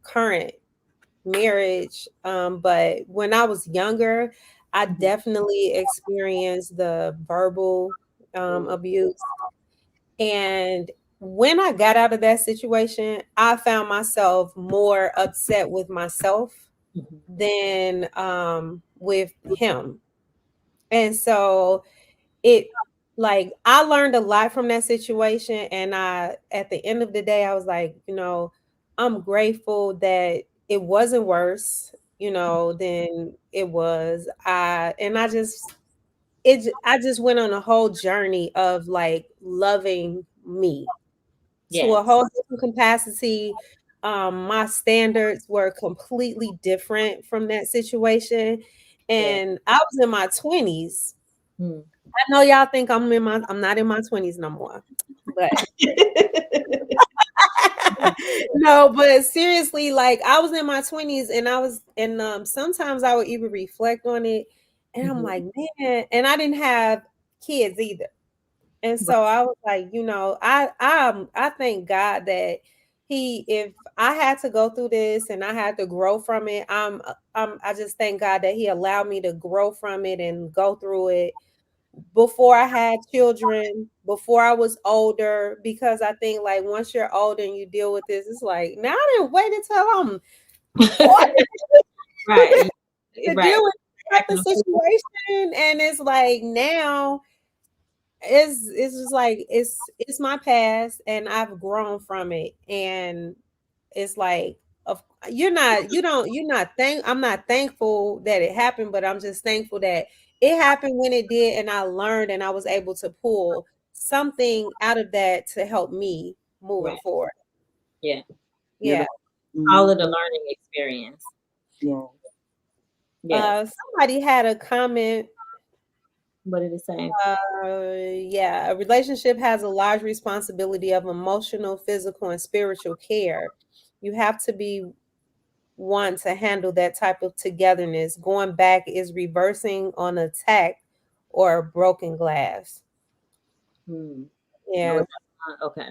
current marriage, but when I was younger, I Mhm. definitely experienced the verbal abuse. And when I got out of that situation, I found myself more upset with myself Mhm. than with him. And so it I learned a lot from that situation, and I at the end of the day I was like, I'm grateful that it wasn't worse, than it was. I just went on a whole journey of like loving me to a Yes. whole different capacity. My standards were completely different from that situation. Yeah. And I was in my 20s. Hmm. I know y'all think I'm not in my 20s no more. But no, but seriously, like I was in my 20s and sometimes I would even reflect on it and I'm Mhm. like, man, and I didn't have kids either. And Right. so I was like, I thank God that if I had to go through this and I had to grow from it, I just thank God that He allowed me to grow from it and go through it before I had children, before I was older, because I think like once you're older and you deal with this, it's like now I didn't wait until I'm 40 Right. to Right. deal with that type Acting of a fool. situation, and it's like now it's just like it's my past and I've grown from it, and it's like of you're not I'm not thankful that it happened, but I'm just thankful that it happened when it did and I learned and I was able to pull something out of that to help me moving Right. forward. Yeah. Yeah. Beautiful. Call it a Mhm. learning experience. Yeah. Yes. Somebody had a comment. What did it say? Yeah, a relationship has a large responsibility of emotional, physical, and spiritual care. You have to be one to handle that type of togetherness. Going back is reversing on attack or broken glass. Hmm. No, Yeah, it's not. Okay.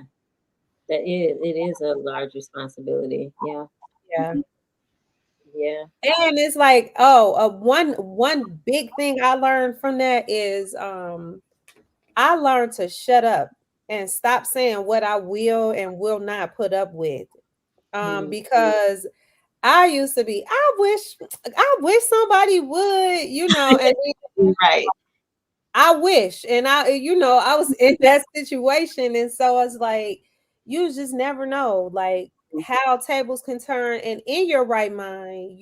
It is a large responsibility. Yeah. yeah. Yeah. And it's like, one big thing I learned from that is I learned to shut up and stop saying what I will and will not put up with. Hmm. Because I used to be, I wish somebody would, and Right. I wish, and I was in that situation, and so it's like you just never know, like how tables can turn, and in your right mind,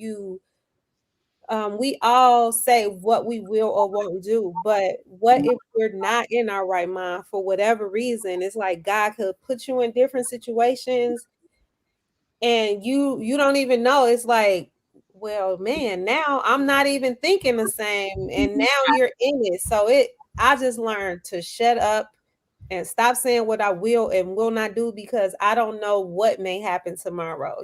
we all say what we will or won't do, but what if we're not in our right mind for whatever reason? It's like God could put you in different situations and you don't even know. It's like, well, man, now I'm not even thinking the same, and now you're in it. So I just learned to shut up and stop saying what I will and will not do because I don't know what may happen tomorrow.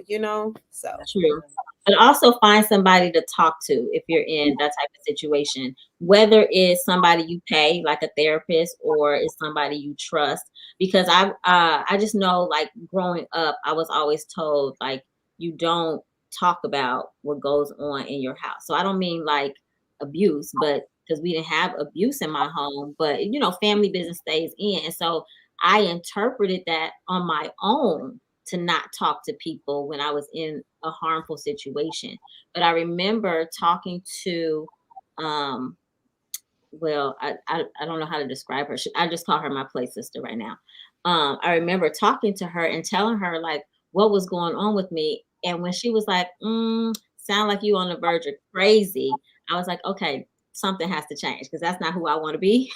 So True. But also find somebody to talk to if you're in that type of situation, whether it's somebody you pay, like a therapist, or it's somebody you trust. Because I just know, like growing up, I was always told like you don't talk about what goes on in your house. So I don't mean like abuse, but because we didn't have abuse in my home, but family business stays in, and so I interpreted that on my own to not talk to people when I was in a harmful situation. But I remember talking to, um, I don't know how to describe her. I just call her my play sister right now. I remember talking to her and telling her like what was going on with me. And when she was like, sound like you on the verge of crazy, I was like, okay, something has to change because that's not who I want to be.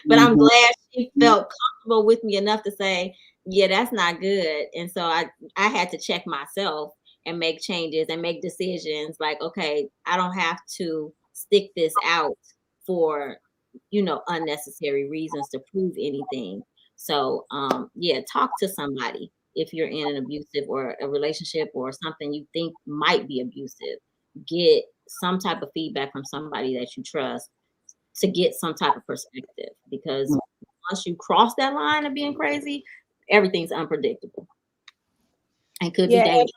But I'm Mhm. glad she felt comfortable with me enough to say, yeah, that's not good. And so I had to check myself and make changes and make decisions like, okay, I don't have to stick this out for, unnecessary reasons to prove anything. So, yeah, talk to somebody if you're in an abusive or a relationship or something you think might be abusive. Get some type of feedback from somebody that you trust to get some type of perspective, because once you cross that line of being crazy, everything's unpredictable and could be yeah, dangerous.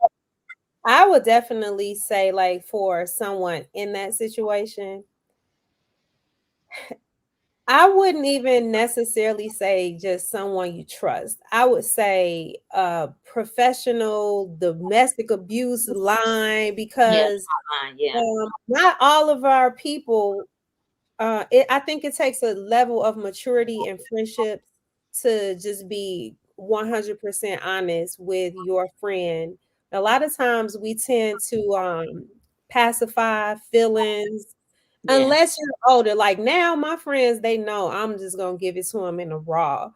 I would definitely say like for someone in that situation, I wouldn't even necessarily say just someone you trust. I would say professional domestic abuse line Yes, because yeah. not all of our people. I think it takes a level of maturity and friendship to just be 100% honest with your friend A lot of times we tend to pacify feelings Yeah. unless you're older. Like now, my friends, they know I'm just gonna give it to them in a raw.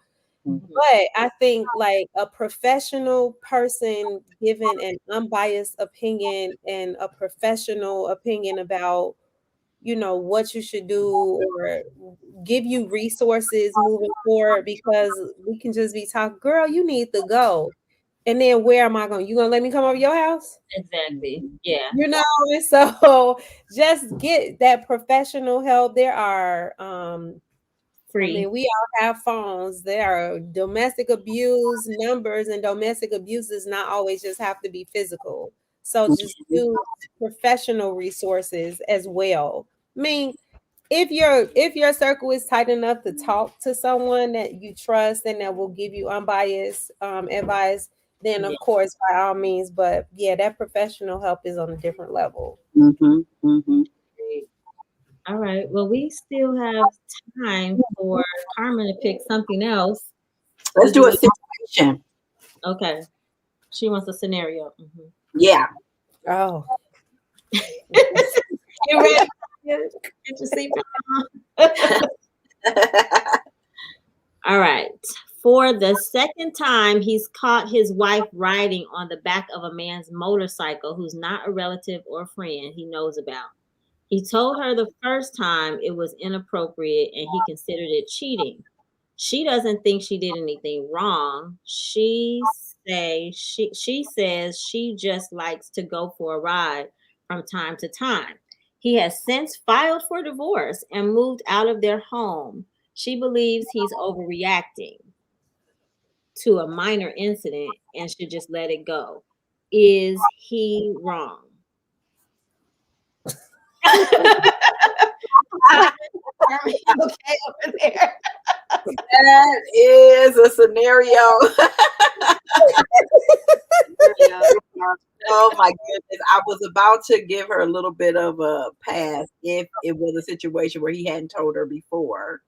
But I think like a professional person giving an unbiased opinion and a professional opinion about, you know, what you should do or give you resources moving forward, because we can just be talking, girl, you need to go. And then where am I going? You gonna let me come over your house? Exactly. Yeah. You know, and so just get that professional help. There are I Free. mean, we all have phones. There are domestic abuse numbers, and domestic abuse does not always just have to be physical. So just use professional resources as well. I mean, if your circle is tight enough to talk to someone that you trust and that will give you unbiased advice, then Yeah. of course by all means. But yeah, that professional help is on a different level. Great. All right. Well, we still have time for Carmen to pick something else. Let's Did do you a situation. Okay. She wants a scenario. Mhm. Yeah. Oh, You ready? Get your seatbelt on. All right. For the second time, he's caught his wife riding on the back of a man's motorcycle who's not a relative or friend he knows about. He told her the first time it was inappropriate and he considered it cheating. She doesn't think she did anything wrong. She says she just likes to go for a ride from time to time. He has since filed for divorce and moved out of their home. She believes he's overreacting to a minor incident and should just let it go. Is he wrong? Okay over there. That is a scenario. Oh my goodness. I was about to give her a little bit of a pass if it was a situation where he hadn't told her before.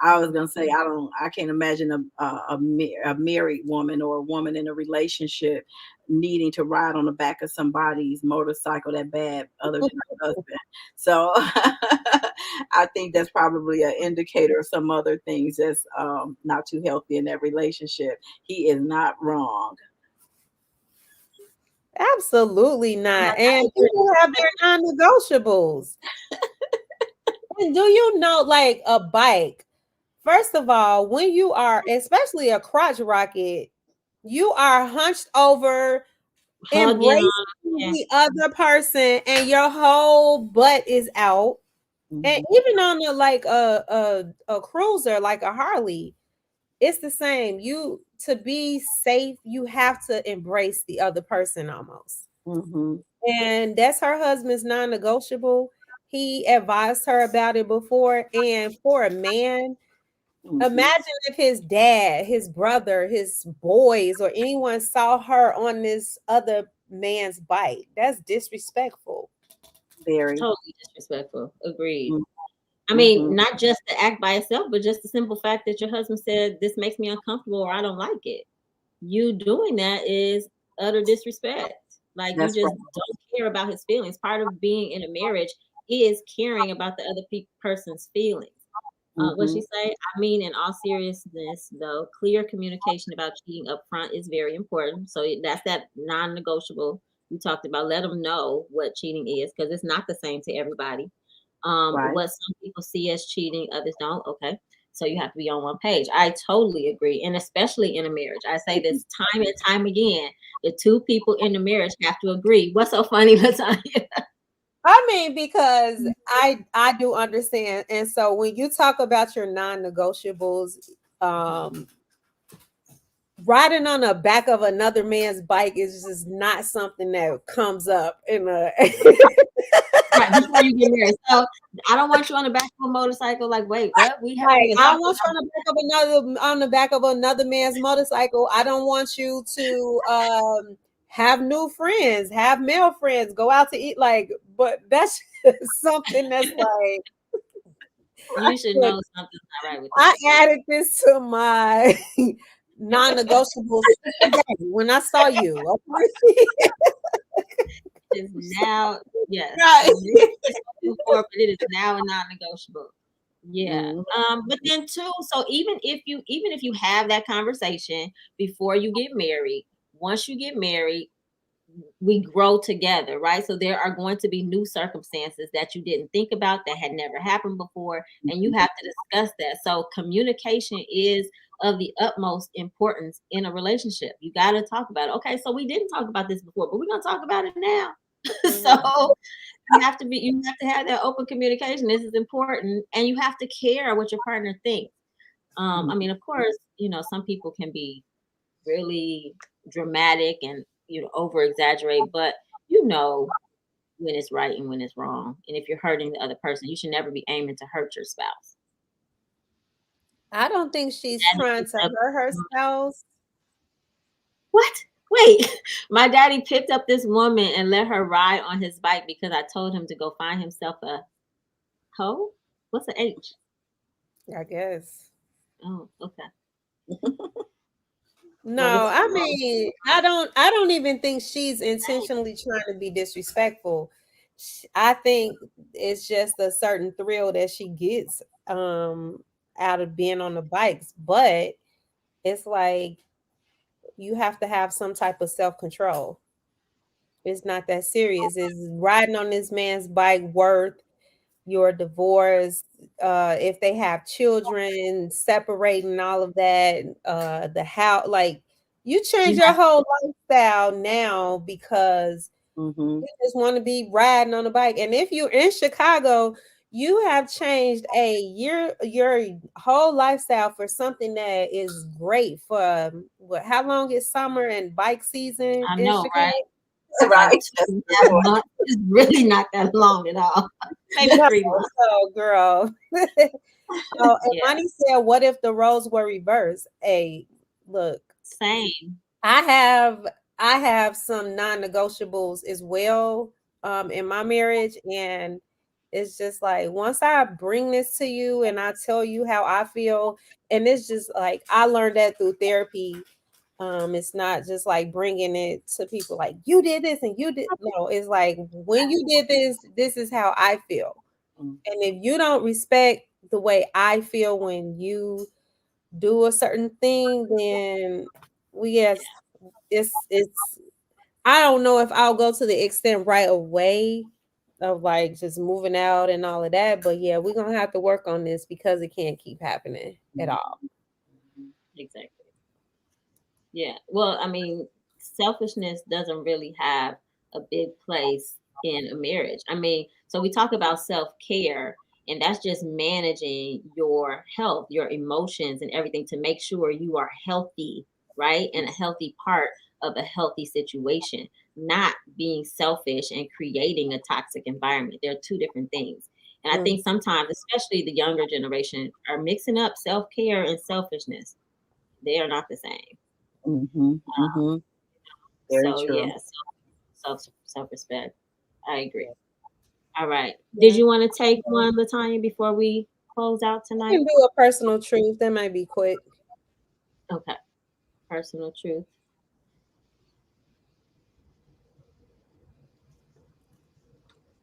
I was gonna say I can't imagine a married woman or a woman in a relationship needing to ride on the back of somebody's motorcycle that bad other than her husband. So I think that's probably an indicator of some other things that's not too healthy in that relationship. He is not wrong. absolutely not. And people have their non-negotiables. And do you know, like a bike? First of all, when you are, especially a crotch rocket, you are hunched over, Hugging embracing on. Yeah. the other person, and your whole butt is out. And even on a cruiser like a Harley, it's the same. You to be safe, you have to embrace the other person almost. And that's her husband's non-negotiable. He advised her about it before. And for a man, imagine if his dad, his brother, his boys, or anyone saw her on this other man's bike. That's disrespectful. Very. Totally disrespectful. Agreed. Mhm. I mean, not just the act by itself, but just the simple fact that your husband said, this makes me uncomfortable or I don't like it. You doing that is utter disrespect. Like you That's just right. don't care about his feelings. Part of being in a marriage is caring about the other person's feelings. What she say? I mean, in all seriousness, though, clear communication about cheating up front is very important. So that's that non-negotiable you talked about. Let them know what cheating is because it's not the same to everybody. Right. What some people see as cheating, others don't. Okay. So you have to be on one page. I totally agree. And especially in a marriage. I say this time and time again. The two people in the marriage have to agree. What's so funny, LaTanya? I mean, because I do understand. And so when you talk about your non-negotiables, riding on the back of another man's bike is just not something that comes up in a Right before you get married. So I don't want you on the back of a motorcycle. Like, wait, what? We haven't Right. even I talked don't want you on the back of another man's motorcycle. I don't want you to have new friends, have male friends, go out to eat. Like, but that's something that's like You should know something's not right with I that. added this to my non-negotiables today when I saw you. Okay? is now, yes. Right. So it's moving forward, but it is now a non-negotiable. Yeah. Mhm. But then too, so even if you have that conversation before you get married, once you get married, we grow together, right? So there are going to be new circumstances that you didn't think about that had never happened before, and you have to discuss that. So communication is of the utmost importance in a relationship. You got to talk about it. Okay, so we didn't talk about this before, but we're gonna talk about it now. Mhm. So you have to have that open communication. This is important, and you have to care what your partner thinks. I mean, of course, some people can be really dramatic and over exaggerate, but you know when it's right and when it's wrong. And if you're hurting the other person, you should never be aiming to hurt your spouse. I don't think she's Daddy trying picked to up hurt her spouse. what? Wait, my daddy picked up this woman and let her ride on his bike because I told him to go find himself a hoe. What's the H? I guess. Oh, okay. What No, is I mean, I don't even think she's intentionally trying to be disrespectful. I think it's just a certain thrill that she gets out of being on the bikes, but it's like you have to have some type of self-control. It's not that serious. Is riding on this man's bike worth your divorce, if they have children, separating all of that, the how like you change you your have whole lifestyle now because Mhm. you just want to be riding on a bike. And if you're in Chicago, you have changed your whole lifestyle for something that is great for what how long is summer and bike season I in know, Chicago? right? Like Right. That's two the and a half point. months is really not that long at all. Maybe No, 3 months. so girl. Oh, and Yeah, Money said, "What if the roles were reversed?" Hey, look, same. I have I have some non-negotiables as well in my marriage, and it's just like once I bring this to you and I tell you how I feel, and it's just like I learned that through therapy. It's not just like bringing it to people like you did this and you did no. It's like when you did this, this is how I feel. Mhm. And if you don't respect the way I feel when you do a certain thing, then we yes, it's I don't know if I'll go to the extent right away of like just moving out and all of that, but yeah, we're gonna have to work on this because it can't keep happening at all. Exactly. Yeah. Well, I mean, selfishness doesn't really have a big place in a marriage. I mean, so we talk about self-care, and that's just managing your health, your emotions, and everything to make sure you are healthy, right? And a healthy part of a healthy situation, not being selfish and creating a toxic environment. They're two different things. And I Mm. think sometimes, especially the younger generation, are mixing up self-care and selfishness. They are not the same. Mhm. Mhm. Very So true. yeah, self respect. I agree. All right. Did Yeah. you want to take one, LaTanya, before we close out We tonight? can do a personal truth. That might be quick. Okay. Personal truth.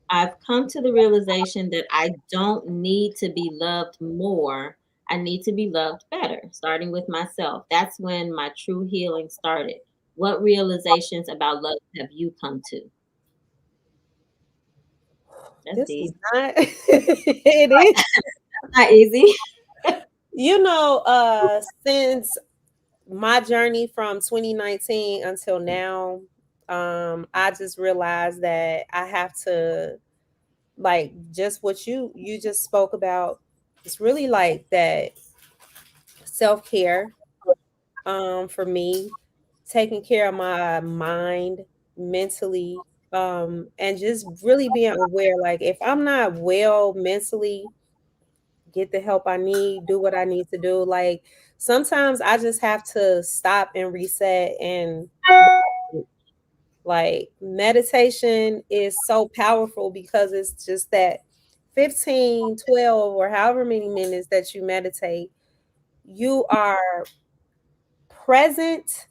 I've come to the realization that I don't need to be loved more. I need to be loved better, starting with myself. That's when my true healing started. What realizations about love have you come to? That's This is deep. not it is. Not easy. You know, since my journey from 2019 until now, I just realized that I have to like just what you just spoke about. It's really like that self-care for me, taking care of my mind mentally, and just really being aware like if I'm not well mentally, get the help I need, do what I need to do. Like sometimes I just have to stop and reset and like meditation is so powerful because it's just that 15, 12, or however many minutes that you meditate, you are present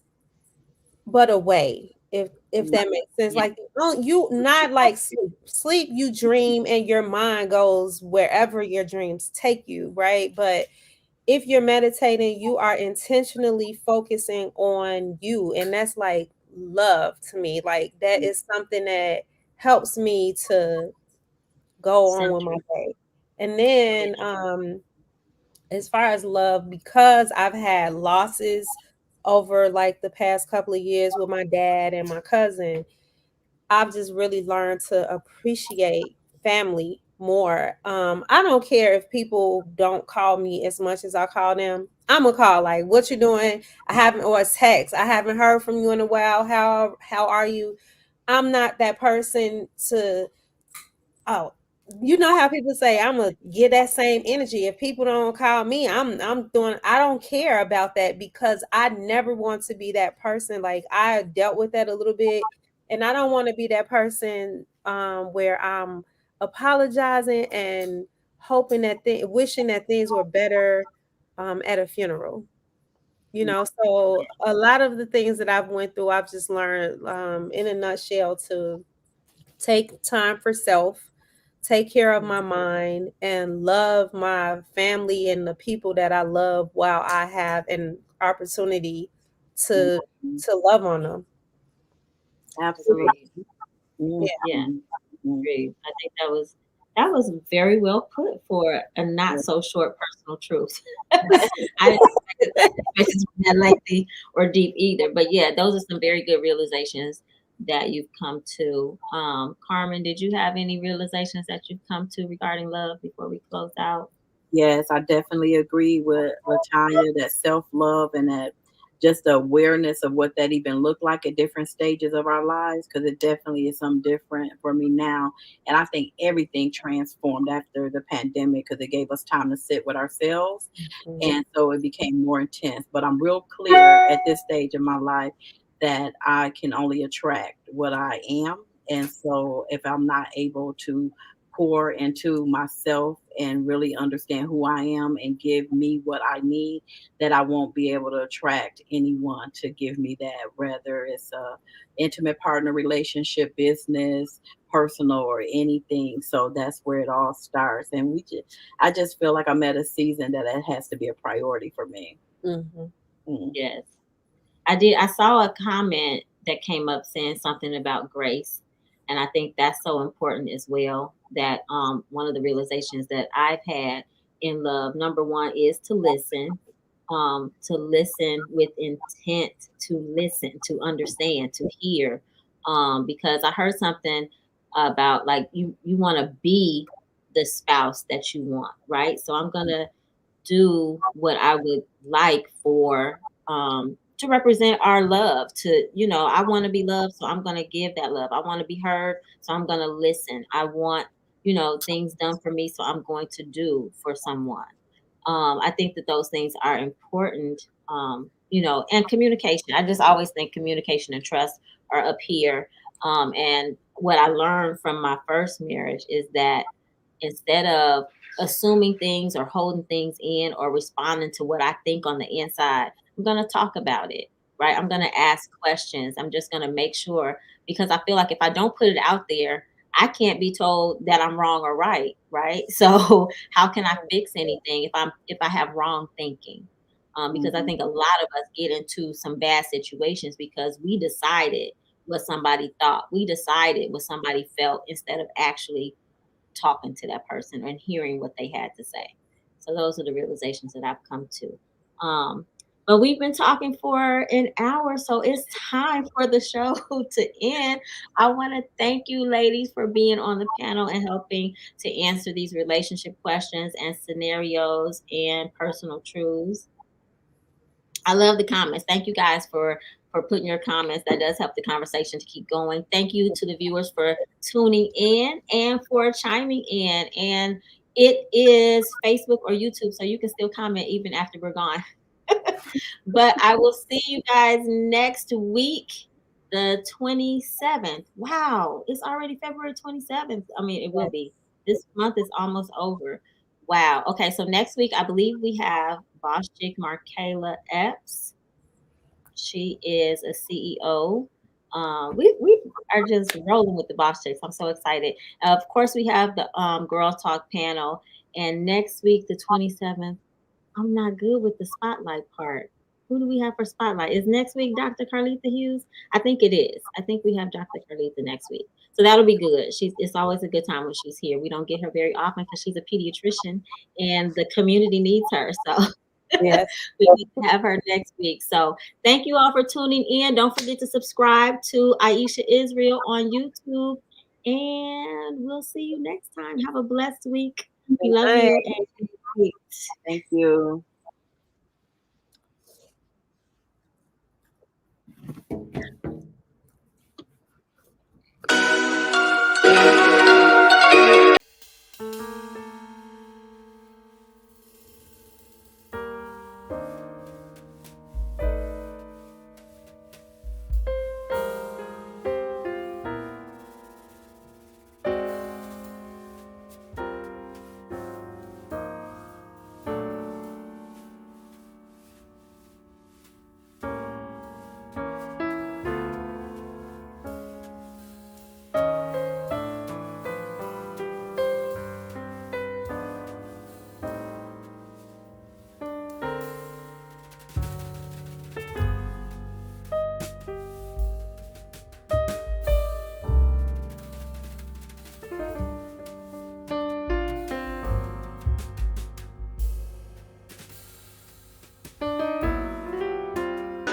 but away. if that makes sense. Yeah. Like, don't you not like sleep. Sleep, you dream and your mind goes wherever your dreams take you, right? But if you're meditating, you are intentionally focusing on you. And that's like love to me. Like that is something that helps me to go on with my Center. day. And then Yeah. as far as love, because I've had losses over like the past couple of years with my dad and my cousin, I've just really learned to appreciate family more. I don't care if people don't call me as much as I call them. I'm gonna call like, "What you doing?" I haven't, or a text. I haven't heard from you in a while. How are you? I'm not that person to, oh, you know how people say I'm gonna get that same energy. If people don't call me, I'm doing. I don't care about that because I never want to be that person. Like I dealt with that a little bit, and I don't want to be that person where I'm apologizing and hoping that wishing that things were better at a funeral. You know, so a lot of the things that I've went through, I've just learned in a nutshell to take time for self, take care of my mind, and love my family and the people that I love while I have an opportunity to Mhm. love on them. Absolutely. Agreed. Yeah. Yeah. Mhm. Mhm. Agreed. I think that was very well put for a not so short personal truth. I didn't expect it to be that lengthy or deep either. But yeah, those are some very good realizations that you've come to. Carmen, did you have any realizations that you've come to regarding love before we close out? Yes, I definitely agree with LaTanya that self love and that just the awareness of what that even looked like at different stages of our lives, because it definitely is something different for me now. And I think everything transformed after the pandemic because it gave us time to sit with ourselves. Mhm. And so it became more intense. But I'm real clear at this stage of my life that I can only attract what I am. And so if I'm not able to pour into myself and really understand who I am and give me what I need, that I won't be able to attract anyone to give me that, whether it's a intimate partner relationship, business, personal, or anything. So that's where it all starts. And I just feel like I'm at a season that it has to be a priority for me. Mhm. Mm. Yes. I did. I saw a comment that came up saying something about grace, and I think that's so important as well. That one of the realizations that I've had in love, number one, is to listen with intent, to listen, to understand, to hear. Because I heard something about like you want to be the spouse that you want, right? So I'm gonna do what I would like for to represent our love. To I want to be loved, so I'm gonna give that love. I want to be heard, so I'm gonna listen. I want things done for me, so I'm going to do for someone. I think that those things are important. And communication. I just always think communication and trust are up here. And what I learned from my first marriage is that instead of assuming things or holding things in or responding to what I think on the inside, I'm going to talk about it, right? I'm going to ask questions. I'm just going to make sure because I feel like if I don't put it out there, I can't be told that I'm wrong or right, right? So how can I fix anything if I have wrong thinking? Because I Mhm. think a lot of us get into some bad situations because we decided what somebody thought. We decided what somebody felt instead of actually talking to that person and hearing what they had to say. So those are the realizations that I've come to. But we've been talking for an hour, so it's time for the show to end. I want to thank you, ladies, for being on the panel and helping to answer these relationship questions and scenarios and personal truths. I love the comments. Thank you guys for putting your comments. That does help the conversation to keep going. Thank you to the viewers for tuning in and for chiming in. And it is Facebook or YouTube, so you can still comment even after we're gone. But I will see you guys next week, the 27th. Wow, it's already February 27th. I mean, it will be. This month is almost over. Wow. Okay, so next week I believe we have Boss Chick Markayla Epps. She is a CEO We are just rolling with the boss chicks. I'm so excited. Of course, we have the Girl Talk panel, and next week, the 27th. I'm not good with the spotlight part. Who do we have for spotlight? Is next week Dr. Carlita Hughes? I think it is. I think we have Dr. Carlita next week. So that'll be good. It's always a good time when she's here. We don't get her very often because she's a pediatrician and the community needs her. So Yes. we need to have her next week. So thank you all for tuning in. Don't forget to subscribe to Aisha Israel on YouTube. And we'll see you next time. Have a blessed week. We love Bye. you. And good night. Thank you.